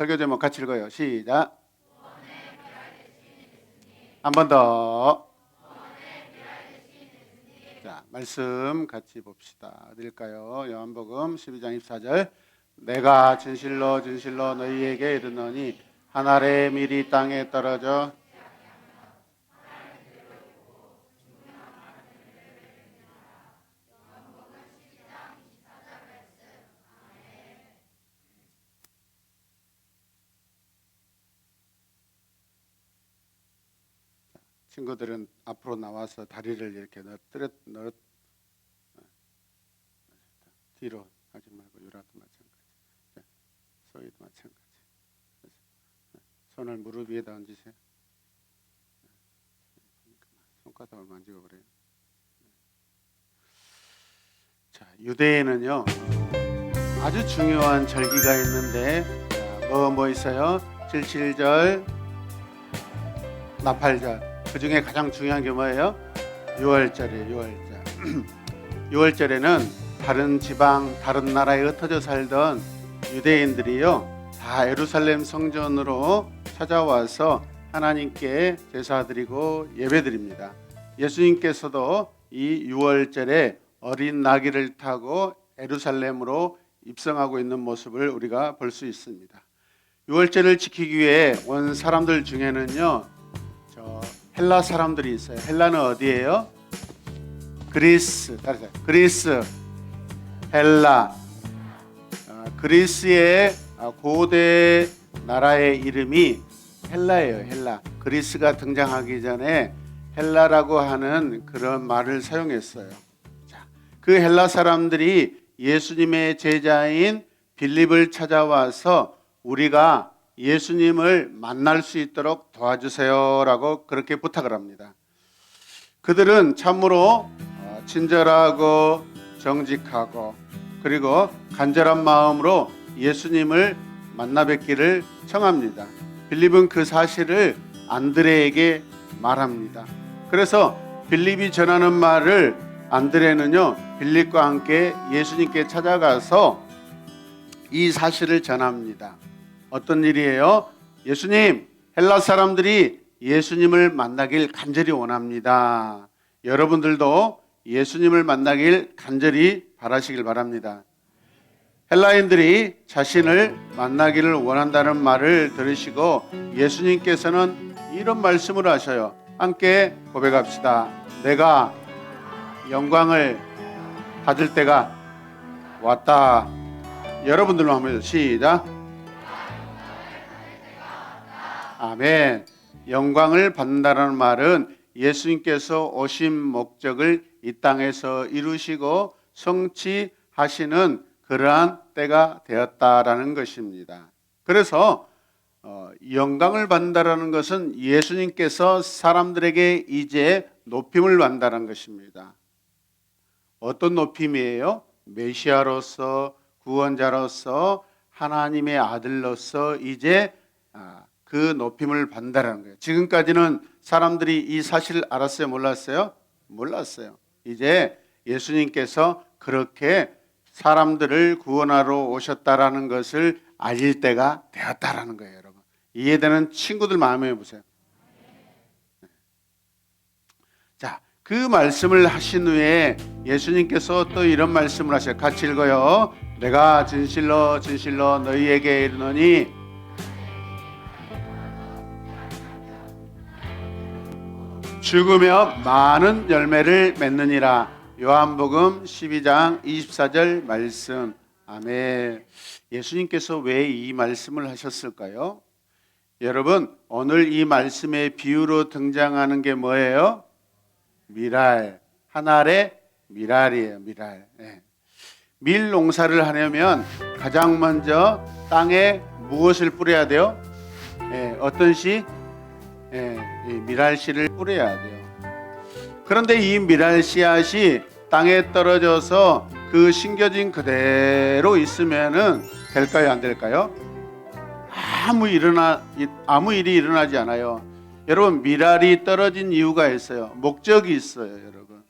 설교 제목 같이 읽어요. 시작. 한 번 더. 자, 말씀 같이 봅시다. 어딜까요? 요한복음 12장 24절. 내가 진실로 진실로 너희에게 이르노니 한 알의 밀이 땅에 떨어져 친구들은 앞으로 나와서 다리를 이렇게 넣 뒤로 하지 말고 유라도 마찬가지. 자, 소희도 마찬가지. 손을 무릎 위에다 얹으세요. 손가락을 만지고 그래요. 자, 유대에는요 아주 중요한 절기가 있는데 뭐 있어요? 77절, 나팔절. 그 중에 가장 중요한 게 뭐예요? 6월절이에요. 6월절. 6월절에는 다른 지방, 다른 나라에 흩어져 살던 유대인들이요 다 예루살렘 성전으로 찾아와서 하나님께 제사드리고 예배드립니다. 예수님께서도 이 6월절에 어린 나귀를 타고 예루살렘으로 입성하고 있는 모습을 우리가 볼 수 있습니다. 6월절을 지키기 위해 온 사람들 중에는요 헬라 사람들이 있어요. 헬라는 어디예요? 그리스. 따라서 그리스, 헬라. 그리스의 고대 나라의 이름이 헬라예요. 헬라. 그리스가 등장하기 전에 헬라라고 하는 그런 말을 사용했어요. 자, 그 헬라 사람들이 예수님의 제자인 빌립을 찾아와서 우리가 예수님을 만날 수 있도록 도와주세요라고 그렇게 부탁을 합니다. 그들은 참으로 친절하고 정직하고 그리고 간절한 마음으로 예수님을 만나 뵙기를 청합니다. 빌립은 그 사실을 안드레에게 말합니다. 그래서 빌립이 전하는 말을 안드레는요 빌립과 함께 예수님께 찾아가서 이 사실을 전합니다. 어떤 일이에요? 예수님, 헬라 사람들이 예수님을 만나길 간절히 원합니다. 여러분들도 예수님을 만나길 간절히 바라시길 바랍니다. 헬라인들이 자신을 만나기를 원한다는 말을 들으시고 예수님께서는 이런 말씀을 하셔요. 함께 고백합시다. 내가 영광을 받을 때가 왔다. 여러분들로 한번 시작. 아멘. 영광을 받는다는 말은 예수님께서 오신 목적을 이 땅에서 이루시고 성취하시는 그러한 때가 되었다라는 것입니다. 그래서 영광을 받는다는 것은 예수님께서 사람들에게 이제 높임을 받는다는 것입니다. 어떤 높임이에요? 메시아로서, 구원자로서, 하나님의 아들로서 이제 그 높임을 받는다는 거예요. 지금까지는 사람들이 이 사실을 알았어요? 몰랐어요? 몰랐어요. 이제 예수님께서 그렇게 사람들을 구원하러 오셨다라는 것을 알릴 때가 되었다라는 거예요, 여러분. 이해되는 친구들 마음에 해보세요. 자, 그 말씀을 하신 후에 예수님께서 또 이런 말씀을 하셔요. 같이 읽어요. 내가 진실로 진실로 너희에게 이르노니 죽으며 많은 열매를 맺느니라. 요한복음 12장 24절 말씀. 아멘. 예수님께서 왜 이 말씀을 하셨을까요? 여러분, 오늘 이 말씀의 비유로 등장하는 게 뭐예요? 밀알. 한 알의 밀알이에요. 밀알. 네. 밀 농사를 하려면 가장 먼저 땅에 무엇을 뿌려야 돼요? 네, 어떤 씨? 이 밀알 씨를 뿌려야 돼요. 그런데 이 밀알 씨앗이 땅에 떨어져서 그 심겨진 그대로 있으면은 될까요? 안 될까요? 아무 일이 일어나지 않아요. 여러분, 밀알이 떨어진 이유가 있어요. 목적이 있어요, 여러분.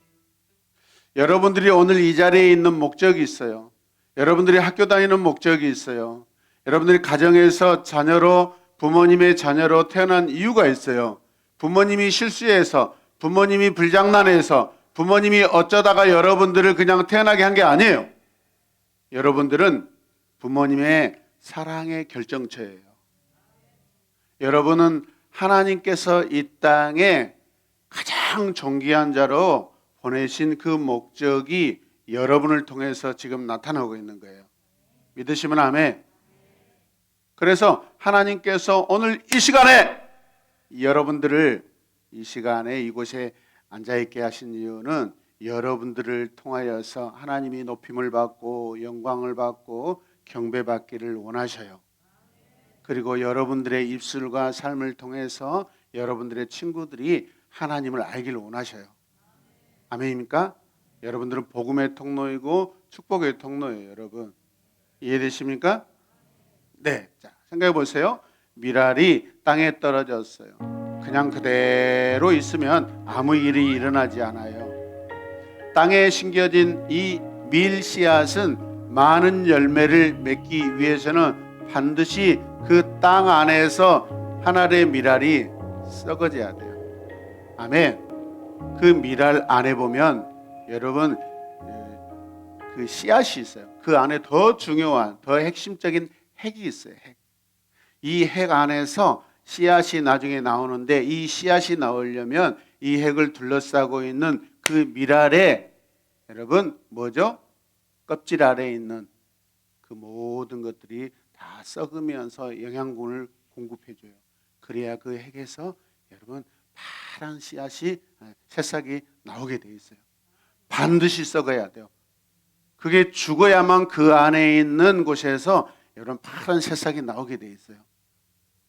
여러분들이 오늘 이 자리에 있는 목적이 있어요. 여러분들이 학교 다니는 목적이 있어요. 여러분들이 가정에서 자녀로 부모님의 자녀로 태어난 이유가 있어요. 부모님이 실수해서, 부모님이 불장난해서, 부모님이 어쩌다가 여러분들을 그냥 태어나게 한 게 아니에요. 여러분들은 부모님의 사랑의 결정체예요. 여러분은 하나님께서 이 땅에 가장 존귀한 자로 보내신 그 목적이 여러분을 통해서 지금 나타나고 있는 거예요. 믿으시면 아멘. 그래서 하나님께서 오늘 이 시간에 여러분들을 이 시간에 이곳에 앉아있게 하신 이유는 여러분들을 통하여서 하나님이 높임을 받고 영광을 받고 경배받기를 원하셔요. 그리고 여러분들의 입술과 삶을 통해서 여러분들의 친구들이 하나님을 알기를 원하셔요. 아멘입니까? 여러분들은 복음의 통로이고 축복의 통로예요. 여러분 이해되십니까? 네, 자 생각해 보세요. 밀알이 땅에 떨어졌어요. 그냥 그대로 있으면 아무 일이 일어나지 않아요. 땅에 심겨진 이 밀 씨앗은 많은 열매를 맺기 위해서는 반드시 그 땅 안에서 하나의 밀알이 썩어져야 돼요. 아멘. 그 밀알 안에 보면 여러분 그 씨앗이 있어요. 그 안에 더 중요한, 더 핵심적인 핵이 있어요. 핵. 이 핵 안에서 씨앗이 나중에 나오는데 이 씨앗이 나오려면 이 핵을 둘러싸고 있는 그 밀알에 여러분 뭐죠? 껍질 아래에 있는 그 모든 것들이 다 썩으면서 영양분을 공급해줘요. 그래야 그 핵에서 여러분 파란 씨앗이 새싹이 나오게 돼 있어요. 반드시 썩어야 돼요. 그게 죽어야만 그 안에 있는 곳에서 여러분 파란 새싹이 나오게 돼 있어요.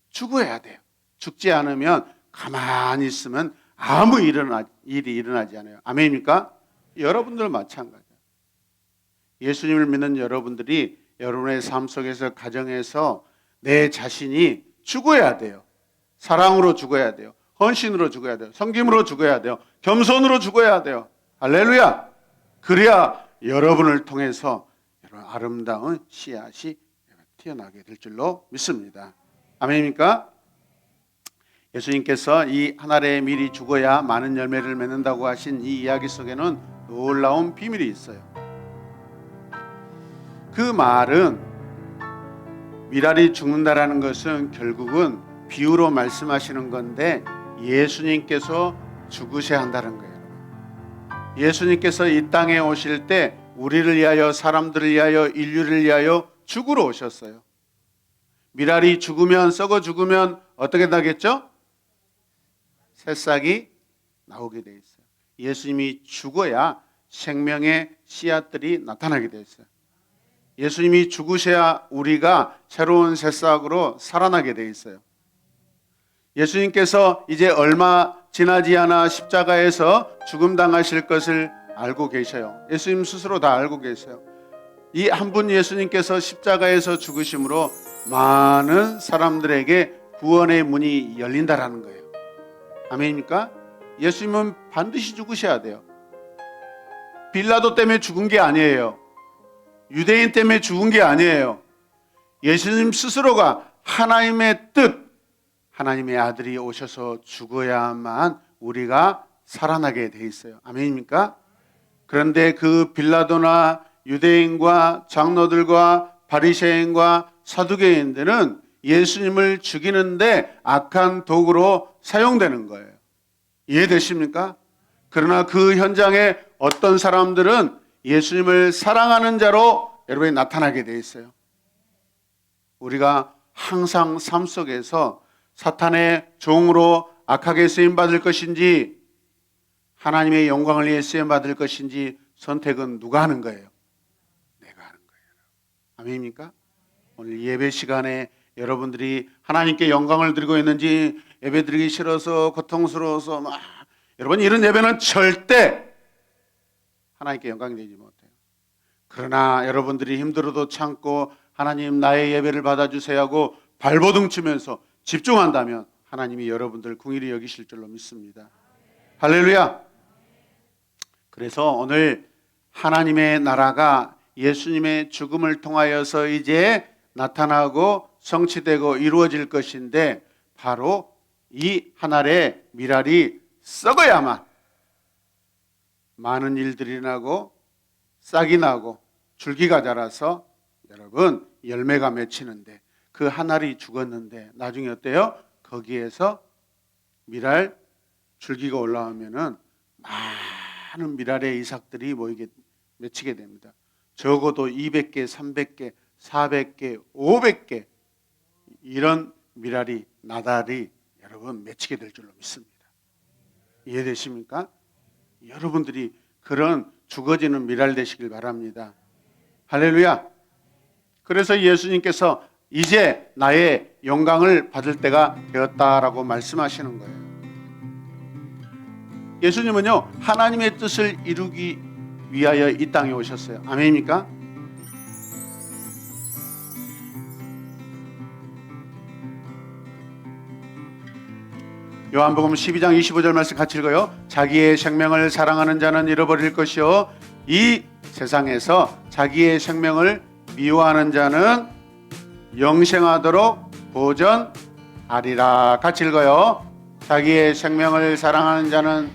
죽어야 돼요. 죽지 않으면 가만히 있으면 아무 일이 일어나지 않아요. 아멘입니까? 여러분들 마찬가지예요. 예수님을 믿는 여러분들이 여러분의 삶 속에서 가정에서 내 자신이 죽어야 돼요. 사랑으로 죽어야 돼요. 헌신으로 죽어야 돼요. 섬김으로 죽어야 돼요. 겸손으로 죽어야 돼요. 할렐루야. 그래야 여러분을 통해서 여러분 아름다운 씨앗이 튀어나게 될 줄로 믿습니다. 아멘입니까? 예수님께서 이 한 알의 밀이 죽어야 많은 열매를 맺는다고 하신 이 이야기 속에는 놀라운 비밀이 있어요. 그 말은 밀알이 죽는다라는 것은 결국은 비유로 말씀하시는 건데 예수님께서 죽으셔야 한다는 거예요. 예수님께서 이 땅에 오실 때 우리를 위하여, 사람들을 위하여, 인류를 위하여 죽으러 오셨어요. 밀알이 죽으면, 썩어 죽으면 어떻게 나겠죠? 새싹이 나오게 돼 있어요. 예수님이 죽어야 생명의 씨앗들이 나타나게 돼 있어요. 예수님이 죽으셔야 우리가 새로운 새싹으로 살아나게 돼 있어요. 예수님께서 이제 얼마 지나지 않아 십자가에서 죽음 당하실 것을 알고 계셔요. 예수님 스스로 다 알고 계세요. 이 한 분 예수님께서 십자가에서 죽으심으로 많은 사람들에게 구원의 문이 열린다라는 거예요. 아멘입니까? 예수님은 반드시 죽으셔야 돼요. 빌라도 때문에 죽은 게 아니에요. 유대인 때문에 죽은 게 아니에요. 예수님 스스로가 하나님의 뜻, 하나님의 아들이 오셔서 죽어야만 우리가 살아나게 돼 있어요. 아멘입니까? 그런데 그 빌라도나 유대인과 장로들과 바리새인과 사두개인들은 예수님을 죽이는데 악한 도구로 사용되는 거예요. 이해되십니까? 그러나 그 현장에 어떤 사람들은 예수님을 사랑하는 자로 여러분이 나타나게 돼 있어요. 우리가 항상 삶 속에서 사탄의 종으로 악하게 쓰임받을 것인지 하나님의 영광을 위해 쓰임받을 것인지 선택은 누가 하는 거예요? 내가 하는 거예요. 아멘입니까? 오늘 예배 시간에 여러분들이 하나님께 영광을 드리고 있는지, 예배 드리기 싫어서 고통스러워서 막 여러분 이런 예배는 절대 하나님께 영광이 되지 못해요. 그러나 여러분들이 힘들어도 참고 하나님 나의 예배를 받아주세요 하고 발버둥 치면서 집중한다면 하나님이 여러분들 긍휼히 여기실 줄로 믿습니다. 할렐루야. 그래서 오늘 하나님의 나라가 예수님의 죽음을 통하여서 이제 나타나고 성취되고 이루어질 것인데 바로 이 한 알의 밀알이 썩어야만 많은 일들이 나고 싹이 나고 줄기가 자라서 여러분 열매가 맺히는데 그 한 알이 죽었는데 나중에 어때요? 거기에서 밀알 줄기가 올라오면은 많은 밀알의 이삭들이 맺히게 됩니다. 적어도 200개, 300개, 400개, 500개 이런 밀알이 나달이 여러분 맺히게 될 줄로 믿습니다. 이해되십니까? 여러분들이 그런 죽어지는 밀알 되시길 바랍니다. 할렐루야. 그래서 예수님께서 이제 나의 영광을 받을 때가 되었다라고 말씀하시는 거예요. 예수님은요 하나님의 뜻을 이루기 위하여 이 땅에 오셨어요. 아멘입니까? 요한복음 12장 25절 말씀 같이 읽어요. 자기의 생명을 사랑하는 자는 잃어버릴 것이요 이 세상에서 자기의 생명을 미워하는 자는 영생하도록 보전하리라. 같이 읽어요. 자기의 생명을 사랑하는 자는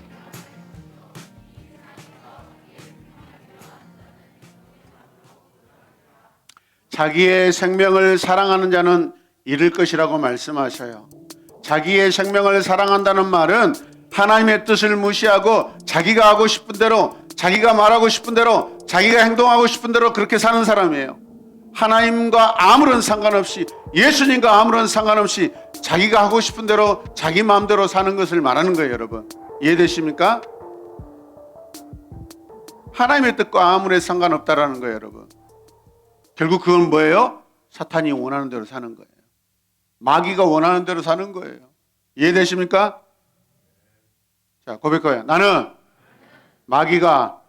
자기의 생명을 사랑하는 자는 잃을 것이라고 말씀하셔요. 자기의 생명을 사랑한다는 말은 하나님의 뜻을 무시하고 자기가 하고 싶은 대로, 자기가 말하고 싶은 대로, 자기가 행동하고 싶은 대로 그렇게 사는 사람이에요. 하나님과 아무런 상관없이, 예수님과 아무런 상관없이 자기가 하고 싶은 대로 자기 마음대로 사는 것을 말하는 거예요. 여러분 이해되십니까? 하나님의 뜻과 아무런 상관없다라는 거예요. 여러분 결국 그건 뭐예요? 사탄이 원하는 대로 사는 거예요. 마귀가 원하는 대로 사는 거예요. 이해되십니까? 자, 고백해요. 나는 마귀가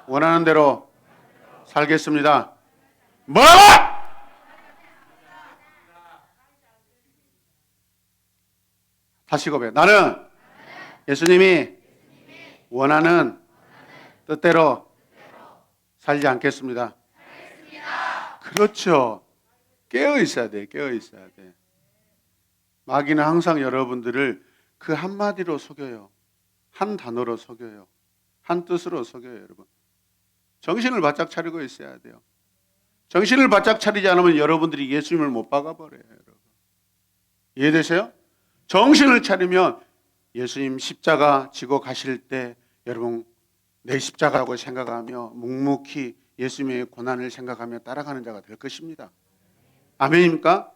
원하는 대로 살겠습니다. 뭐? 다시 고백. 나는 예수님이 원하는 뜻대로 살지 않겠습니다. 그렇죠. 깨어 있어야 돼. 깨어 있어야 돼. 마귀는 항상 여러분들을 그 한마디로 속여요. 한 단어로 속여요. 한 뜻으로 속여요. 여러분 정신을 바짝 차리고 있어야 돼요. 정신을 바짝 차리지 않으면 여러분들이 예수님을 못 박아버려요. 여러분 이해되세요? 정신을 차리면 예수님 십자가 지고 가실 때 여러분 내 십자가라고 생각하며 묵묵히 예수님의 고난을 생각하며 따라가는 자가 될 것입니다. 아멘입니까?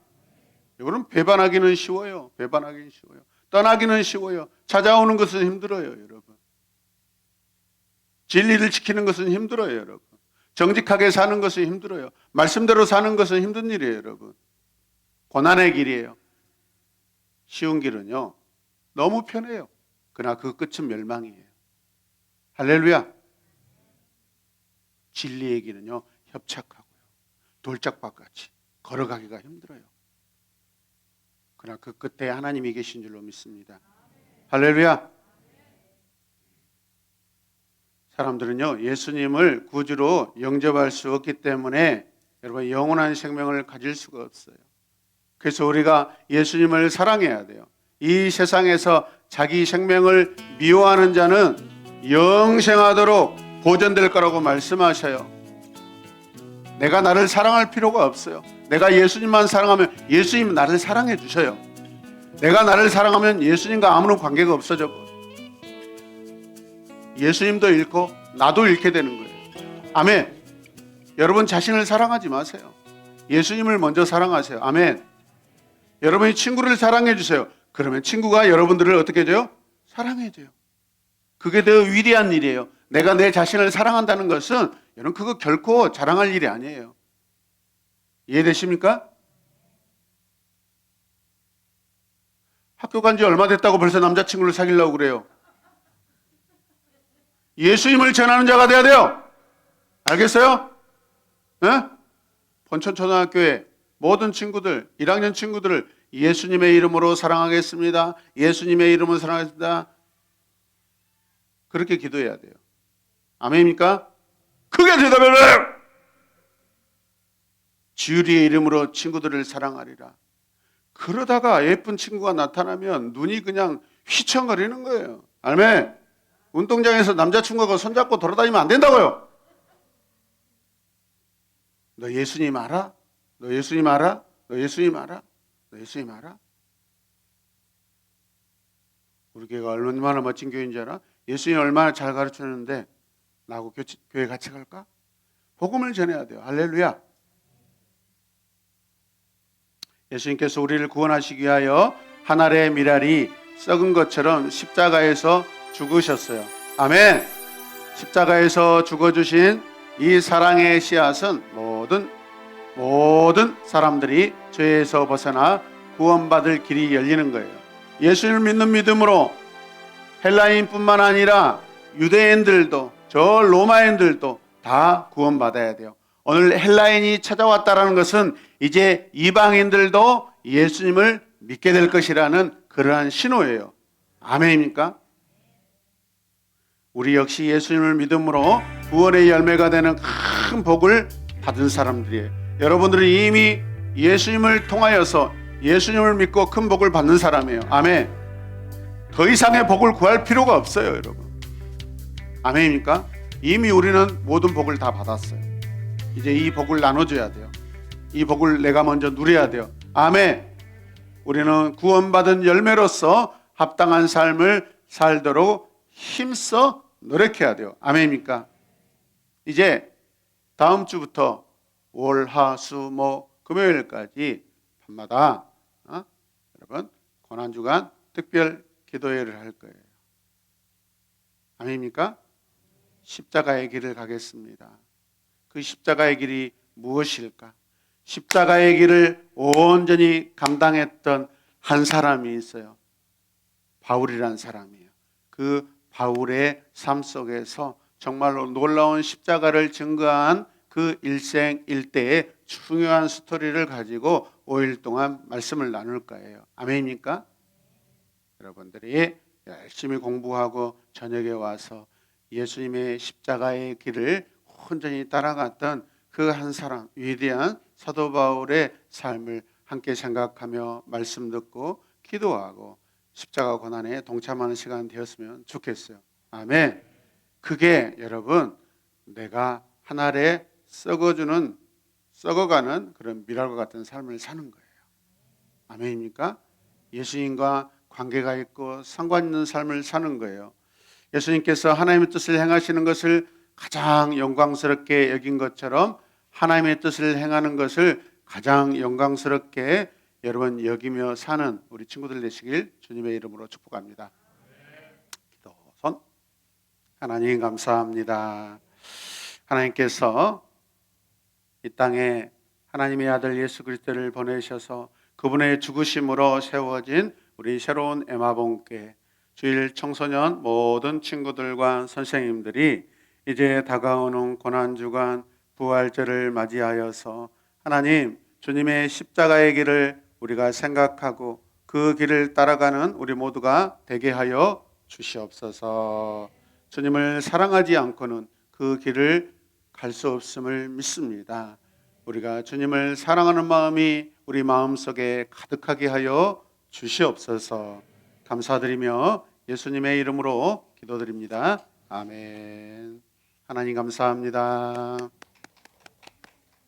여러분 배반하기는 쉬워요. 배반하기는 쉬워요. 떠나기는 쉬워요. 찾아오는 것은 힘들어요. 여러분 진리를 지키는 것은 힘들어요. 여러분 정직하게 사는 것은 힘들어요. 말씀대로 사는 것은 힘든 일이에요. 여러분 고난의 길이에요. 쉬운 길은요 너무 편해요. 그러나 그 끝은 멸망이에요. 할렐루야. 진리의 길은요 협착하고요 돌짝밭같이 걸어가기가 힘들어요. 그러나 그 끝에 하나님이 계신 줄로 믿습니다. 할렐루야. 사람들은요 예수님을 구주로 영접할 수 없기 때문에 여러분 영원한 생명을 가질 수가 없어요. 그래서 우리가 예수님을 사랑해야 돼요. 이 세상에서 자기 생명을 미워하는 자는 영생하도록 보존될 거라고 말씀하셔요. 내가 나를 사랑할 필요가 없어요. 내가 예수님만 사랑하면 예수님은 나를 사랑해 주셔요. 내가 나를 사랑하면 예수님과 아무런 관계가 없어져. 예수님도 잃고 나도 잃게 되는 거예요. 아멘. 여러분 자신을 사랑하지 마세요. 예수님을 먼저 사랑하세요. 아멘. 여러분이 친구를 사랑해 주세요. 그러면 친구가 여러분들을 어떻게 해줘요? 사랑해 줘요. 그게 더 위대한 일이에요. 내가 내 자신을 사랑한다는 것은 여러분 그거 결코 자랑할 일이 아니에요. 이해되십니까? 학교 간 지 얼마 됐다고 벌써 남자친구를 사귀려고 그래요. 예수님을 전하는 자가 돼야 돼요. 알겠어요? 네? 본천초등학교에 모든 친구들, 1학년 친구들을 예수님의 이름으로 사랑하겠습니다. 예수님의 이름으로 사랑하겠습니다. 그렇게 기도해야 돼요. 아멘입니까? 크게 대답해요. 주의 이름으로 친구들을 사랑하리라. 그러다가 예쁜 친구가 나타나면 눈이 그냥 휘청거리는 거예요. 아멘. 운동장에서 남자친구가 손잡고 돌아다니면 안 된다고요. 너 예수님 알아? 너 예수님 알아? 너 예수님 알아? 너 예수님 알아? 우리 교회가 얼마나 멋진 교회인 줄 알아? 예수님 얼마나 잘 가르치는데 나하고 교회 같이 갈까? 복음을 전해야 돼요. 할렐루야. 예수님께서 우리를 구원하시기 위하여 한 알의 밀알이 썩은 것처럼 십자가에서 죽으셨어요. 아멘. 십자가에서 죽어주신 이 사랑의 씨앗은 모든 사람들이 죄에서 벗어나 구원받을 길이 열리는 거예요. 예수님을 믿는 믿음으로 헬라인뿐만 아니라 유대인들도 저 로마인들도 다 구원받아야 돼요. 오늘 헬라인이 찾아왔다라는 것은 이제 이방인들도 예수님을 믿게 될 것이라는 그러한 신호예요. 아멘입니까? 우리 역시 예수님을 믿음으로 구원의 열매가 되는 큰 복을 받은 사람들이에요. 여러분들은 이미 예수님을 통하여서 예수님을 믿고 큰 복을 받는 사람이에요. 아멘. 더 이상의 복을 구할 필요가 없어요, 여러분. 아멘입니까? 이미 우리는 모든 복을 다 받았어요. 이제 이 복을 나눠줘야 돼요. 이 복을 내가 먼저 누려야 돼요. 아멘. 우리는 구원받은 열매로서 합당한 삶을 살도록 힘써 노력해야 돼요. 아멘입니까? 이제 다음 주부터 월, 화, 수, 목, 금요일까지 밤마다 여러분 고난주간 특별 기도회를 할 거예요. 아멘입니까? 십자가의 길을 가겠습니다. 그 십자가의 길이 무엇일까? 십자가의 길을 온전히 감당했던 한 사람이 있어요. 바울이란 사람이에요. 그 바울의 삶 속에서 정말로 놀라운 십자가를 증거한 그 일생일대의 중요한 스토리를 가지고 5일 동안 말씀을 나눌 거예요. 아멘입니까? 여러분들이 열심히 공부하고 저녁에 와서 예수님의 십자가의 길을 온전히 따라갔던 그 한 사람, 위대한 사도 바울의 삶을 함께 생각하며 말씀 듣고 기도하고 십자가 고난에 동참하는 시간 되었으면 좋겠어요. 아멘. 그게 여러분 내가 한 알에 썩어가는 그런 밀알과 같은 삶을 사는 거예요. 아멘입니까? 예수님과 관계가 있고 상관 있는 삶을 사는 거예요. 예수님께서 하나님의 뜻을 행하시는 것을 가장 영광스럽게 여긴 것처럼 하나님의 뜻을 행하는 것을 가장 영광스럽게 여러분 여기며 사는 우리 친구들 되시길 주님의 이름으로 축복합니다. 기도선. 하나님 감사합니다. 하나님께서 이 땅에 하나님의 아들 예수 그리스도를 보내셔서 그분의 죽으심으로 세워진 우리 새로운 에마본교회 주일 청소년 모든 친구들과 선생님들이 이제 다가오는 고난주간 부활절을 맞이하여서 하나님 주님의 십자가의 길을 우리가 생각하고 그 길을 따라가는 우리 모두가 되게 하여 주시옵소서. 주님을 사랑하지 않고는 그 길을 갈 수 없음을 믿습니다. 우리가 주님을 사랑하는 마음이 우리 마음속에 가득하게 하여 주시옵소서. 감사드리며 예수님의 이름으로 기도드립니다. 아멘. 하나님 감사합니다.